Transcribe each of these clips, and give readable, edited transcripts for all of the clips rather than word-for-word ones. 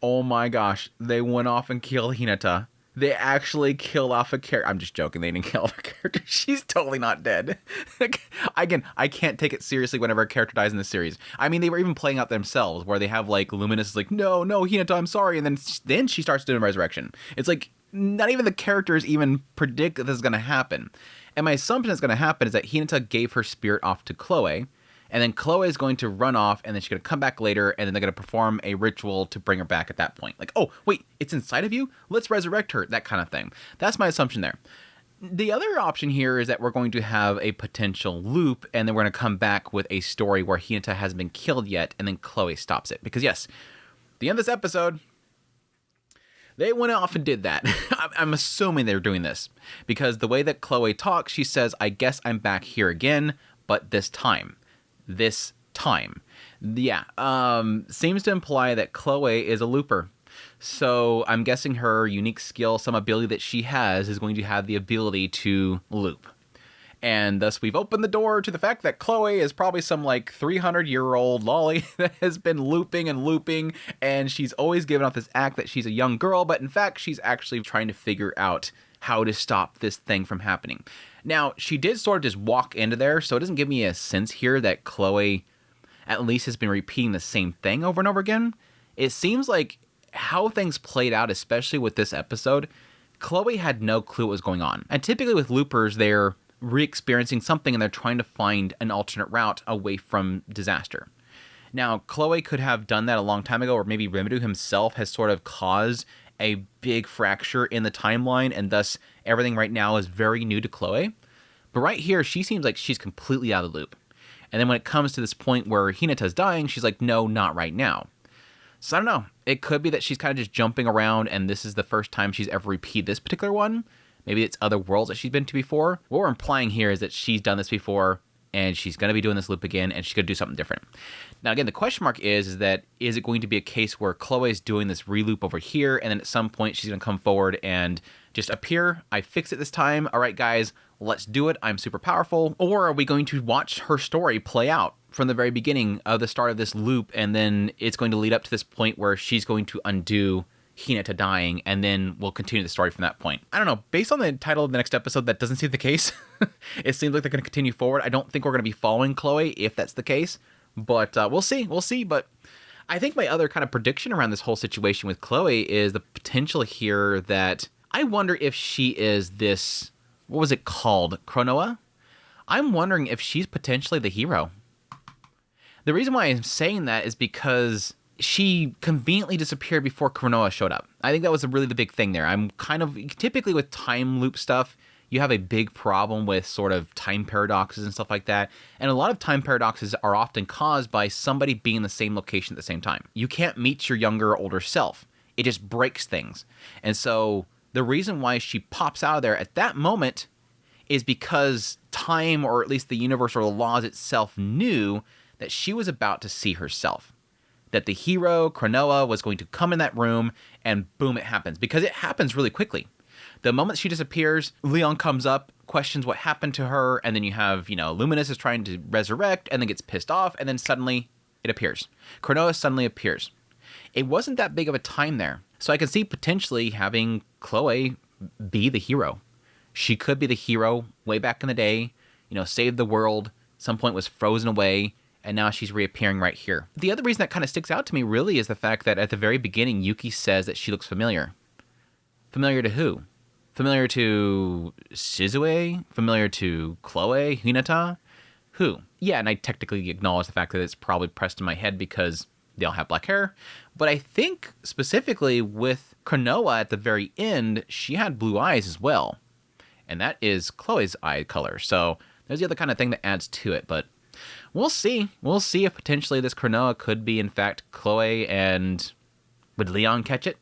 Oh my gosh, they went off and killed Hinata. They actually killed off a character. I'm just joking. They didn't kill off a character. She's totally not dead. Again, I can't take it seriously whenever a character dies in this series. I mean, they were even playing out themselves, where they have like Luminous is like, no, Hinata, I'm sorry, and then she starts doing resurrection. It's like not even the characters even predict that this is going to happen. And my assumption that's going to happen is that Hinata gave her spirit off to Chloe, and then Chloe is going to run off, and then she's going to come back later, and then they're going to perform a ritual to bring her back at that point. Like, oh, wait, it's inside of you? Let's resurrect her, that kind of thing. That's my assumption there. The other option here is that we're going to have a potential loop, and then we're going to come back with a story where Hinata hasn't been killed yet, and then Chloe stops it. Because yes, the end of this episode, they went off and did that. I'm assuming they're doing this. Because the way that Chloe talks, she says, I guess I'm back here again, but this time. Yeah, seems to imply that Chloe is a looper. So I'm guessing her unique skill, some ability that she has, is going to have the ability to loop. And thus we've opened the door to the fact that Chloe is probably some like 300-year-old lolly that has been looping and looping, and she's always given off this act that she's a young girl, but in fact she's actually trying to figure out how to stop this thing from happening. Now, she did sort of just walk into there, so it doesn't give me a sense here that Chloe at least has been repeating the same thing over and over again. It seems like how things played out, especially with this episode, Chloe had no clue what was going on. And typically with loopers, they're re-experiencing something and they're trying to find an alternate route away from disaster. Now, Chloe could have done that a long time ago, or maybe Rimuru himself has sort of caused a big fracture in the timeline, and thus everything right now is very new to Chloe. But right here, she seems like she's completely out of the loop. And then when it comes to this point where Hinata's dying, she's like, no, not right now. So I don't know. It could be that she's kind of just jumping around, and this is the first time she's ever repeated this particular one. Maybe it's other worlds that she's been to before. What we're implying here is that she's done this before, and she's going to be doing this loop again, and she's going to do something different. Now, again, the question mark is that is it going to be a case where Chloe is doing this re-loop over here, and then at some point she's going to come forward and just appear, I fixed it this time, all right, guys, let's do it, I'm super powerful? Or are we going to watch her story play out from the very beginning of the start of this loop, and then it's going to lead up to this point where she's going to undo Hinata dying, and then we'll continue the story from that point. I don't know. Based on the title of the next episode, that doesn't seem the case. It seems like they're going to continue forward. I don't think we're going to be following Chloe if that's the case, but we'll see. We'll see. But I think my other kind of prediction around this whole situation with Chloe is the potential here that I wonder if she is this, what was it called? Kronoa? I'm wondering if she's potentially the hero. The reason why I'm saying that is because she conveniently disappeared before Kronoa showed up. I think that was really the big thing there. I'm kind of, typically with time loop stuff, you have a big problem with sort of time paradoxes and stuff like that. And a lot of time paradoxes are often caused by somebody being in the same location at the same time. You can't meet your younger or older self. It just breaks things. And so the reason why she pops out of there at that moment is because time, or at least the universe or the laws itself, knew that she was about to see herself. That the hero, Kronoa, was going to come in that room, and boom, it happens. Because it happens really quickly. The moment she disappears, Leon comes up, questions what happened to her, and then you have, Luminous is trying to resurrect, and then gets pissed off, and then suddenly it appears. Kronoa suddenly appears. It wasn't that big of a time there. So I can see potentially having Chloe be the hero. She could be the hero way back in the day, saved the world, some point was frozen away, and now she's reappearing right here. The other reason that kind of sticks out to me really is the fact that at the very beginning, Yuki says that she looks familiar. Familiar to who? Familiar to Shizue? Familiar to Chloe? Hinata? Who? Yeah, and I technically acknowledge the fact that it's probably pressed in my head because they all have black hair. But I think specifically with Kronoa at the very end, she had blue eyes as well. And that is Chloe's eye color. So there's the other kind of thing that adds to it, but we'll see. We'll see if potentially this Kronoa could be, in fact, Chloe, and would Leon catch it?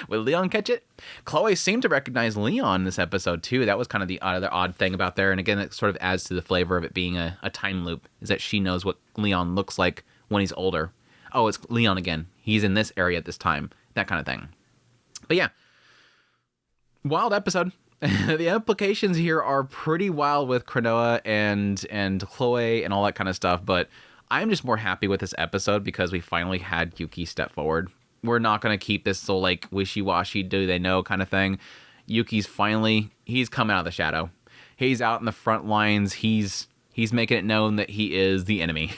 Would Leon catch it? Chloe seemed to recognize Leon in this episode, too. That was kind of the other odd thing about there. And again, it sort of adds to the flavor of it being a time loop, is that she knows what Leon looks like when he's older. Oh, it's Leon again. He's in this area at this time. That kind of thing. But yeah, wild episode. The implications here are pretty wild with Kronoa and Chloe and all that kind of stuff, but I'm just more happy with this episode because we finally had Yuki step forward. we're not going to keep this so like wishy-washy, do they know kind of thing. Yuki's he's come out of the shadow. He's out in the front lines. He's making it known that he is the enemy.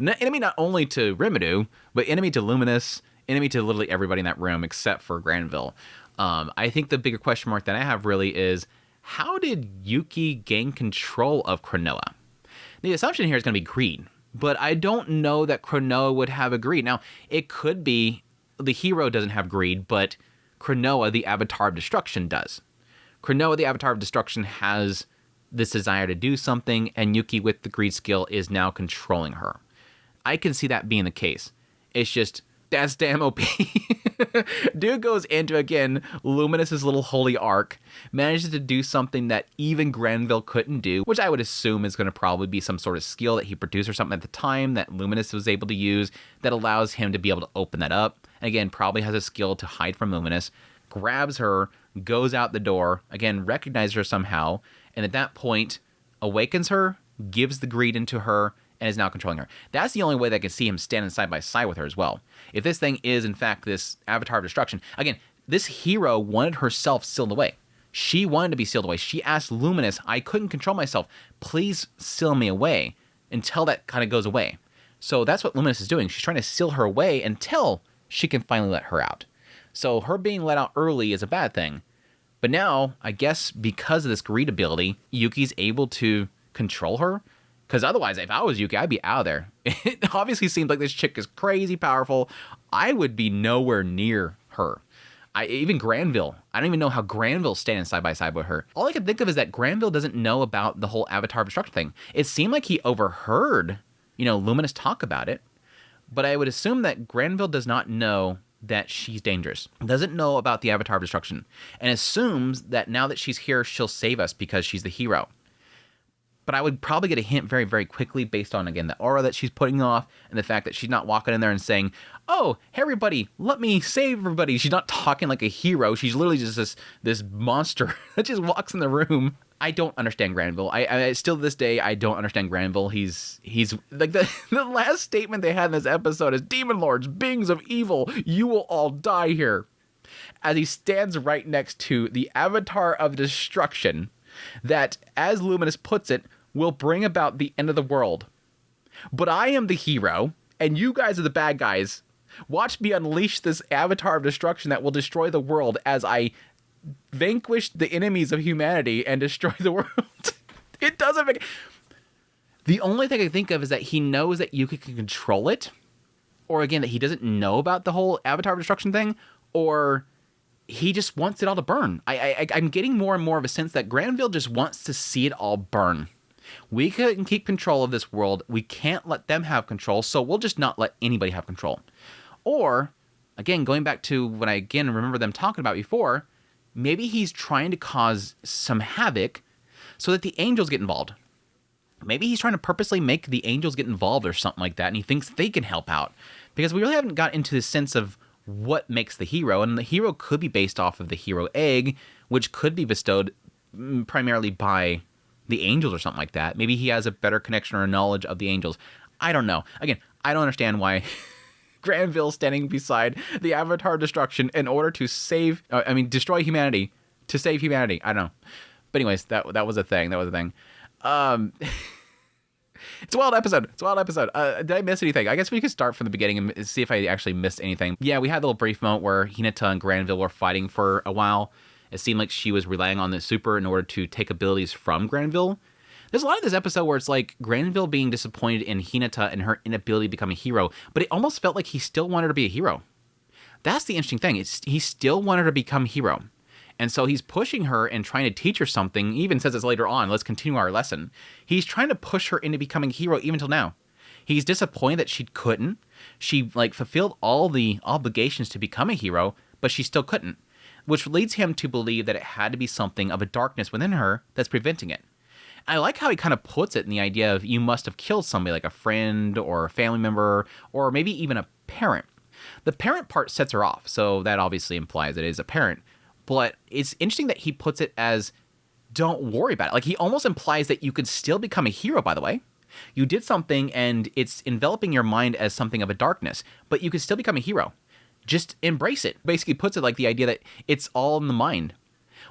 Enemy not only to Rimuru, but enemy to Luminous, enemy to literally everybody in that room except for Granville. I think the bigger question mark that I have really is, how did Yuki gain control of Kronoa? The assumption here is going to be greed, but I don't know that Kronoa would have a greed. Now, it could be the hero doesn't have greed, but Kronoa, the Avatar of Destruction, does. Kronoa, the Avatar of Destruction, has this desire to do something, and Yuki, with the greed skill, is now controlling her. I can see that being the case. It's just, that's damn OP. Dude goes into, again, Luminous's little holy arc, manages to do something that even Granville couldn't do, which I would assume is going to probably be some sort of skill that he produced or something at the time that Luminous was able to use that allows him to be able to open that up. Again, probably has a skill to hide from Luminous, grabs her, goes out the door, again, recognizes her somehow, and at that point, awakens her, gives the greed into her, and is now controlling her. That's the only way that I can see him standing side by side with her as well. If this thing is, in fact, this Avatar of Destruction, again, this hero wanted herself sealed away. She wanted to be sealed away. She asked Luminous, I couldn't control myself. Please seal me away until that kind of goes away. So that's what Luminous is doing. She's trying to seal her away until she can finally let her out. So her being let out early is a bad thing. But now, I guess because of this greed ability, Yuki's able to control her. Because otherwise, if I was Yuki, I'd be out of there. It obviously seems like this chick is crazy powerful. I would be nowhere near her. Even Granville. I don't even know how Granville's standing side by side with her. All I can think of is that Granville doesn't know about the whole Avatar of Destruction thing. It seemed like he overheard, Luminous talk about it. But I would assume that Granville does not know that she's dangerous. Doesn't know about the Avatar of Destruction. And assumes that now that she's here, she'll save us because she's the hero. But I would probably get a hint very, very quickly based on, again, the aura that she's putting off and the fact that she's not walking in there and saying, oh, hey, everybody, let me save everybody. She's not talking like a hero. She's literally just this monster that just walks in the room. I don't understand Granville. I still to this day, I don't understand Granville. He's like the last statement they had in this episode is, Demon Lords, beings of evil, you will all die here. As he stands right next to the Avatar of Destruction that, as Luminous puts it, will bring about the end of the world. But I am the hero, and you guys are the bad guys. Watch me unleash this Avatar of Destruction that will destroy the world as I vanquish the enemies of humanity and destroy the world. It doesn't make... The only thing I can think of is that he knows that Yuki can control it, or again, that he doesn't know about the whole Avatar of Destruction thing, or he just wants it all to burn. I'm getting more and more of a sense that Granville just wants to see it all burn. We can keep control of this world. We can't let them have control, so we'll just not let anybody have control. Or, again, going back to what I, again, remember them talking about before, maybe he's trying to cause some havoc so that the angels get involved. Maybe he's trying to purposely make the angels get involved or something like that, and he thinks they can help out. Because we really haven't got into the sense of what makes the hero, and the hero could be based off of the hero egg, which could be bestowed primarily by the angels or something like that. Maybe he has a better connection or a knowledge of the angels. I don't know. Again, I don't understand why Granville standing beside the Avatar of Destruction in order to destroy humanity, to save humanity. I don't know. But anyways, that was a thing. That was a thing. It's a wild episode. Did I miss anything? I guess we could start from the beginning and see if I actually missed anything. Yeah, we had a little brief moment where Hinata and Granville were fighting for a while. It seemed like she was relying on the super in order to take abilities from Granville. There's a lot of this episode where it's like Granville being disappointed in Hinata and her inability to become a hero, but it almost felt like he still wanted her to be a hero. That's the interesting thing. He still wanted her to become a hero. And so he's pushing her and trying to teach her something. He even says this later on, let's continue our lesson. He's trying to push her into becoming a hero even till now. He's disappointed that she couldn't. She fulfilled all the obligations to become a hero, but she still couldn't. Which leads him to believe that it had to be something of a darkness within her that's preventing it. I like how he kind of puts it in the idea of you must have killed somebody, like a friend or a family member, or maybe even a parent. The parent part sets her off, so that obviously implies it is a parent. But it's interesting that he puts it as, don't worry about it. Like, he almost implies that you could still become a hero, by the way. You did something, and it's enveloping your mind as something of a darkness, but you could still become a hero. just embrace it. Basically puts it like the idea that it's all in the mind.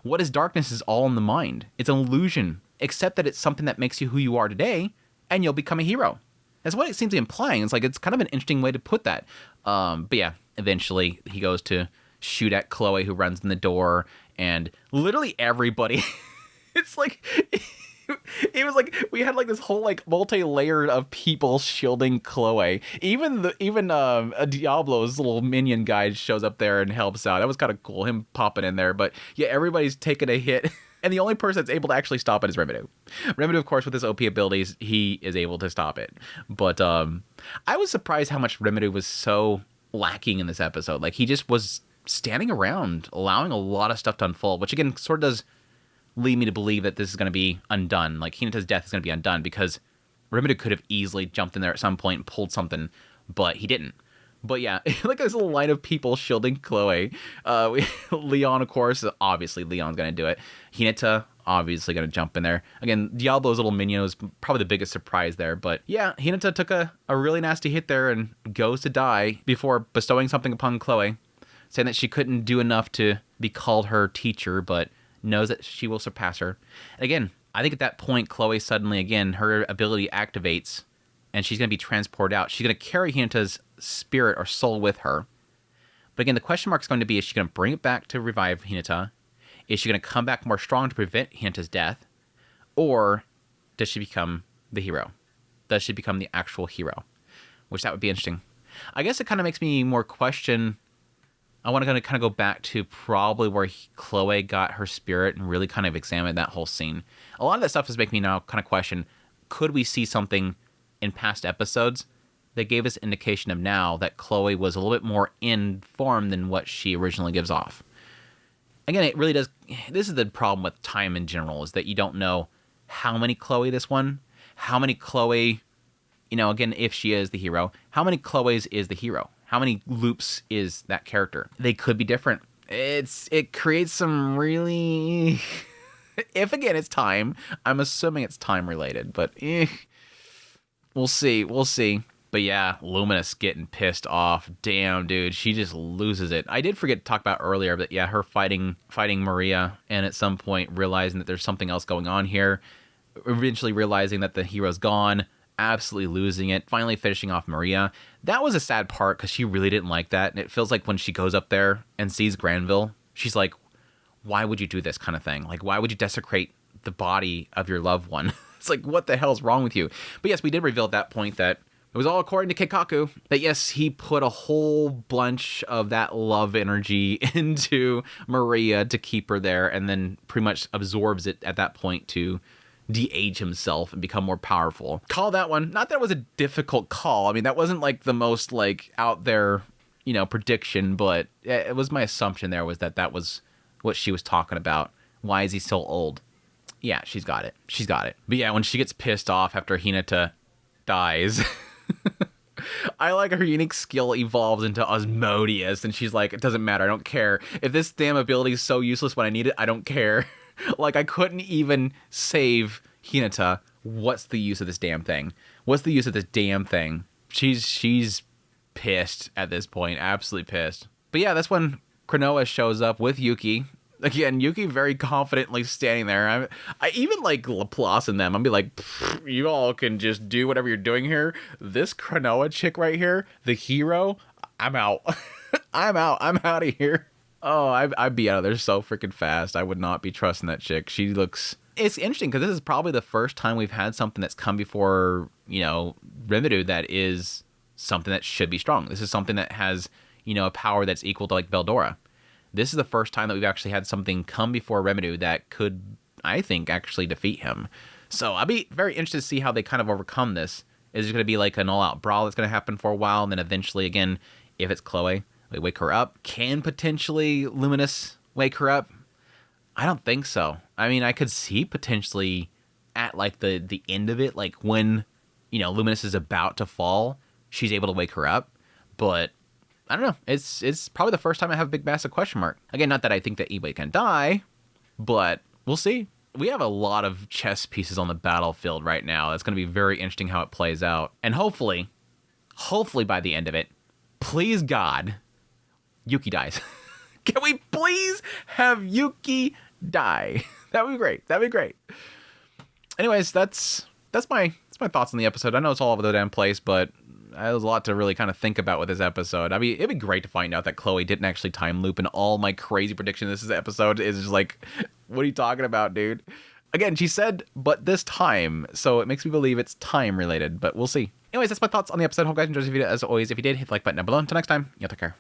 What is darkness is all in the mind. It's an illusion. Accept that it's something that makes you who you are today, and you'll become a hero. That's what it seems to be implying. It's like, it's kind of an interesting way to put that. But yeah, eventually he goes to shoot at Chloe, who runs in the door, and literally everybody. It's like, it was like we had like this whole like multi-layered of people shielding Chloe. Even Diablo's little minion guy shows up there and helps out. That was kind of cool, him popping in there. But yeah, everybody's taking a hit. And the only person that's able to actually stop it is Rimuru. Rimuru, of course, with his OP abilities, he is able to stop it. But I was surprised how much Rimuru was so lacking in this episode. Like, he just was standing around, allowing a lot of stuff to unfold, which, again, sort of does lead me to believe that this is going to be undone. Like, Hinata's death is going to be undone, because Rimuru could have easily jumped in there at some point and pulled something, but he didn't. But yeah, like this little line of people shielding Chloe. Leon, of course, obviously Leon's going to do it. Hinata, obviously going to jump in there. Again, Diablo's little minion was probably the biggest surprise there. But yeah, Hinata took a really nasty hit there and goes to die before bestowing something upon Chloe, saying that she couldn't do enough to be called her teacher, but knows that she will surpass her. And again, I think at that point, Chloe suddenly, again, her ability activates, and she's going to be transported out. She's going to carry Hinata's spirit or soul with her. But again, the question mark is going to be, is she going to bring it back to revive Hinata? Is she going to come back more strong to prevent Hinata's death? Or does she become the hero? Does she become the actual hero? Which that would be interesting. I guess it kind of makes me more question. I want to kind of go back to probably where Chloe got her spirit and really kind of examine that whole scene. A lot of that stuff is making me now kind of question, could we see something in past episodes that gave us indication of now that Chloe was a little bit more in form than what she originally gives off? Again, it really does. This is the problem with time in general, is that you don't know how many Chloe how many Chloe, again, if she is the hero, how many Chloes is the hero? How many loops is that character? They could be different. It creates some really, if again, it's time, I'm assuming it's time related, but we'll see. But yeah, Luminous getting pissed off. Damn, dude, she just loses it. I did forget to talk about earlier, but yeah, her fighting Maria, and at some point realizing that there's something else going on here, eventually realizing that the hero's gone, absolutely losing it, finally finishing off Maria. That was a sad part, because she really didn't like that, and it feels like when she goes up there and sees Granville, she's like, why would you do this kind of thing? Like, why would you desecrate the body of your loved one? It's like, what the hell's wrong with you? But yes, we did reveal at that point that it was all according to Keikaku, that yes, he put a whole bunch of that love energy into Maria to keep her there, and then pretty much absorbs it at that point to de-age himself and become more powerful. Call that one. Not that it was a difficult call. I mean, that wasn't like the most like out there, prediction, but it was my assumption there was that was what she was talking about. Why is he so old? Yeah, she's got it. But yeah, when she gets pissed off after Hinata dies, I like her unique skill evolves into Osmodeus, and she's like, it doesn't matter, I don't care. If this damn ability is so useless when I need it, I don't care. Like, I couldn't even save Hinata. What's the use of this damn thing? She's pissed at this point, absolutely pissed. But yeah, that's when Kronoa shows up with Yuki. Again, Yuki very confidently standing there. I even like Laplace in them. I'd be like, you all can just do whatever you're doing here. This Kronoa chick right here, the hero, I'm out. I'm out of here. Oh, I'd be out of there so freaking fast. I would not be trusting that chick. She looks... It's interesting, because this is probably the first time we've had something that's come before, Rimuru that is something that should be strong. This is something that has, a power that's equal to, like, Beldora. This is the first time that we've actually had something come before Rimuru that could, I think, actually defeat him. So I'll be very interested to see how they kind of overcome this. Is it going to be like an all-out brawl that's going to happen for a while, and then eventually, again, if it's Chloe, they wake her up? Can potentially Luminous wake her up? I don't think so. I mean, I could see potentially at, like, the end of it, like, when, Luminous is about to fall, she's able to wake her up. But I don't know. It's probably the first time I have a big massive question mark. Again, not that I think that anybody can die, but we'll see. We have a lot of chess pieces on the battlefield right now. It's going to be very interesting how it plays out. And hopefully by the end of it, please God, Yuki dies. Can we please have Yuki die? That'd be great. That'd be great. Anyways, that's my thoughts on the episode. I know it's all over the damn place, but there's a lot to really kind of think about with this episode. I mean, it'd be great to find out that Chloe didn't actually time loop, and all my crazy prediction this episode is just like, what are you talking about, dude? Again, she said, but this time, so it makes me believe it's time related, but we'll see. Anyways, that's my thoughts on the episode. Hope you guys enjoyed this video. As always, if you did, hit the like button down below. Until next time, y'all take care.